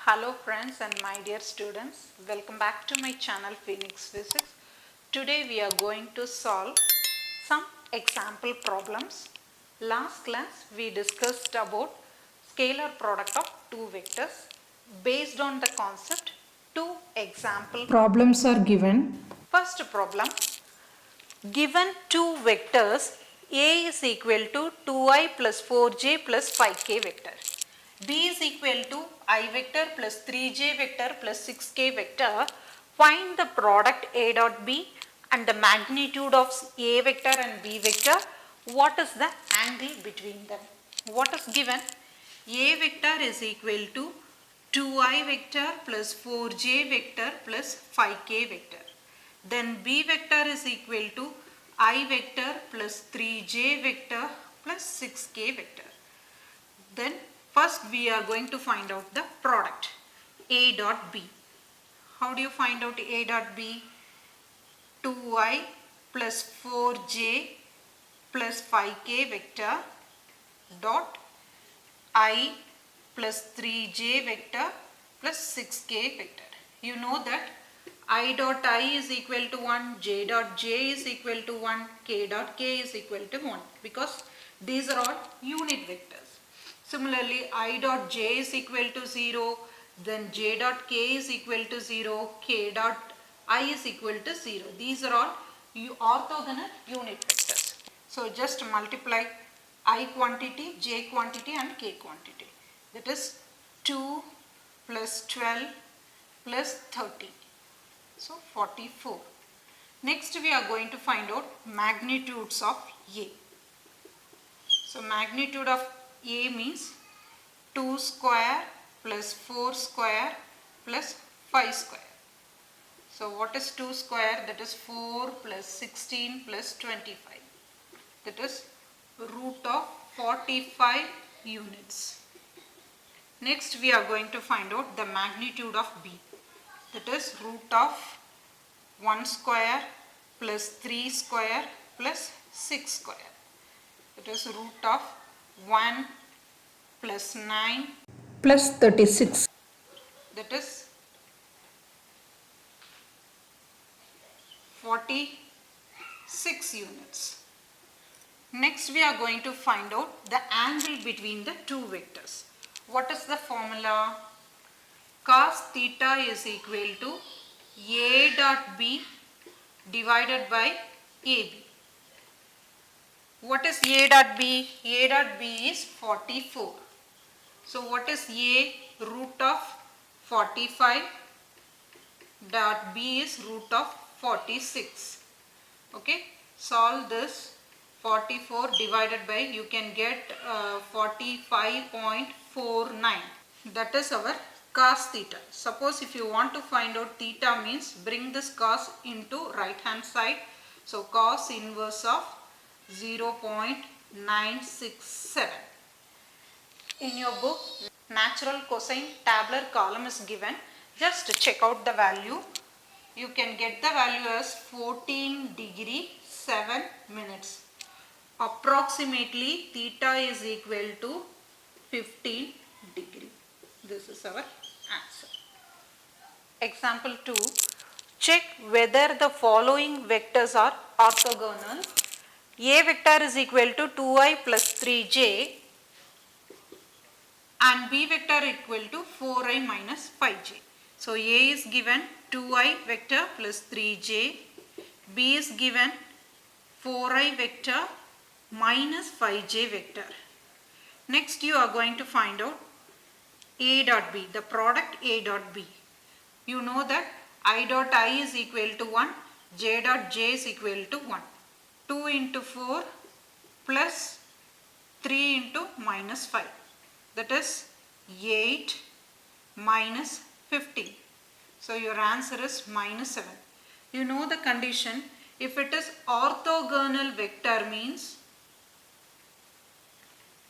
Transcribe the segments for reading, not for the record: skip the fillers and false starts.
Hello friends and my dear students, welcome back to my channel Phoenix Physics. Today we are going to solve some example problems. Last class we discussed about scalar product of two vectors. Based on the concept, two example problems are given. First problem, given two vectors A is equal to 2i plus 4j plus 5k vector. B is equal to I vector plus 3j vector plus 6k vector. Find the product A dot B and the magnitude of A vector and B vector. What is the angle between them? What is given? A vector is equal to 2i vector plus 4j vector plus 5k vector. Then B vector is equal to I vector plus 3j vector plus 6k vector. Then first we are going to find out the product A dot B. How do you find out A dot B? 2i plus 4j plus 5k vector dot I plus 3j vector plus 6k vector. You know that I dot I is equal to 1, j dot j is equal to 1, k dot k is equal to 1 because these are all unit vectors. Similarly, I dot j is equal to 0, then j dot k is equal to 0, k dot I is equal to 0. These are all orthogonal unit vectors. So just multiply I quantity, j quantity and k quantity. That is 2 plus 12 plus 30. So 44. Next we are going to find out magnitudes of A. So magnitude of A means 2 square plus 4 square plus 5 square. So what is 2 square? That is 4 plus 16 plus 25. That is root of 45 units. Next we are going to find out the magnitude of B. That is root of 1 square plus 3 square plus 6 square. It is root of 1 plus 9 plus 36. That is 46 units. Next we are going to find out the angle between the two vectors. What is the formula? Cos theta is equal to A dot B divided by AB. What is A dot B? A dot B is 44. So what is A? Root of 45 dot B is root of 46. Okay. Solve this. 44 divided by, you can get 45.49. That is our cos theta. Suppose if you want to find out theta means bring this cos into right hand side. So cos inverse of 0.967. In your book, natural cosine tabular column is given. Just check out the value. You can get the value as 14 degree 7 minutes. Approximately theta is equal to 15 degree. This is our answer. Example 2. Check whether the following vectors are orthogonal. A vector is equal to 2i plus 3j and B vector equal to 4i minus 5j. So A is given 2i vector plus 3j, B is given 4i vector minus 5j vector. Next you are going to find out A dot B, the product A dot B. You know that I dot I is equal to 1, j dot j is equal to 1. 2 into 4 plus 3 into minus 5. That is 8 minus 15. So your answer is minus 7. You know the condition. If it is orthogonal vector means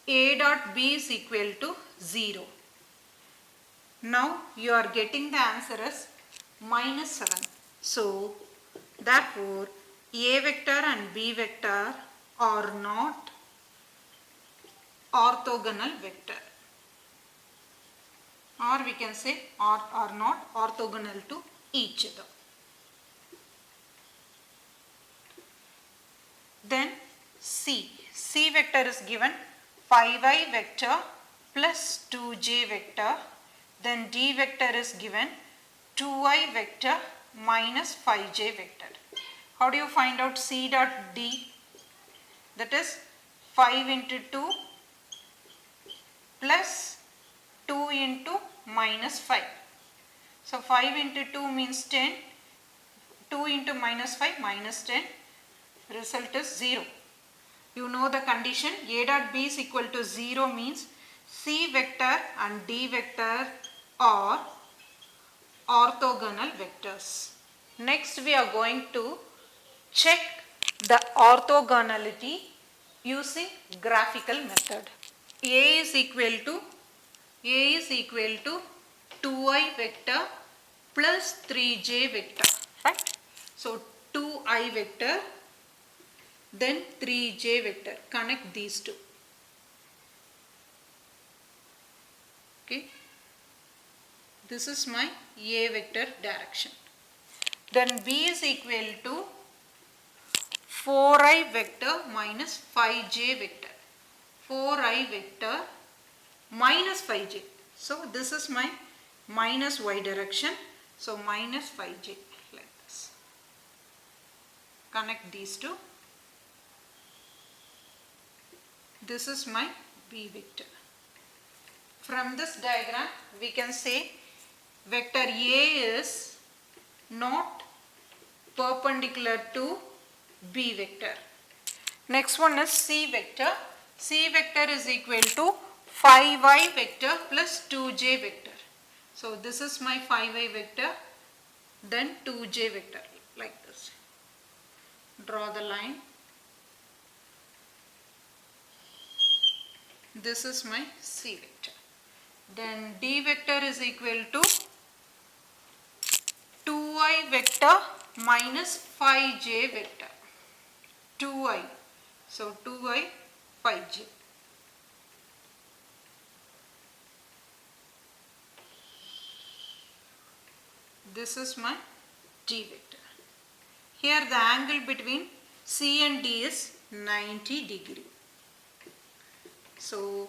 A dot B is equal to 0. Now you are getting the answer as minus 7. So therefore A vector and B vector are not orthogonal vector. or we can say are not orthogonal to each other. Then C vector is given 5i vector plus 2j vector. Then D vector is given 2i vector minus 5j vector. How do you find out C dot D? That is 5 into 2 plus 2 into minus 5. So 5 into 2 means 10. 2 into minus 5 minus 10. Result is 0. You know the condition A dot B is equal to 0 means C vector and D vector are orthogonal vectors. Next we are going to check the orthogonality using graphical method. A is equal to 2i vector plus 3j vector, right? So 2i vector then 3j vector, connect these two. Okay, this is my A vector direction. Then B is equal to 4i vector minus 5j vector. 4i vector minus 5j. So this is my minus y direction. So minus 5j like this. Connect these two. This is my B vector. From this diagram we can say vector A is not perpendicular to B vector. Next one is C vector. C vector is equal to 5i vector plus 2j vector. So this is my 5i vector, then 2j vector like this. Draw the line. This is my C vector. Then D vector is equal to 2i vector minus 5j vector. 2i. So 2i 5j. This is my D vector. Here the angle between C and D is 90 degree. So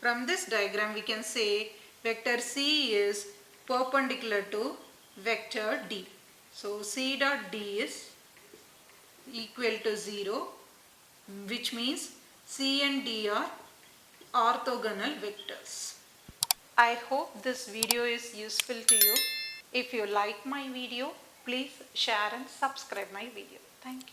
from this diagram we can say vector C is perpendicular to vector D. So C dot D is equal to 0, which means C and D are orthogonal vectors. I hope this video is useful to you. If you like my video, please share and subscribe my video. Thank you.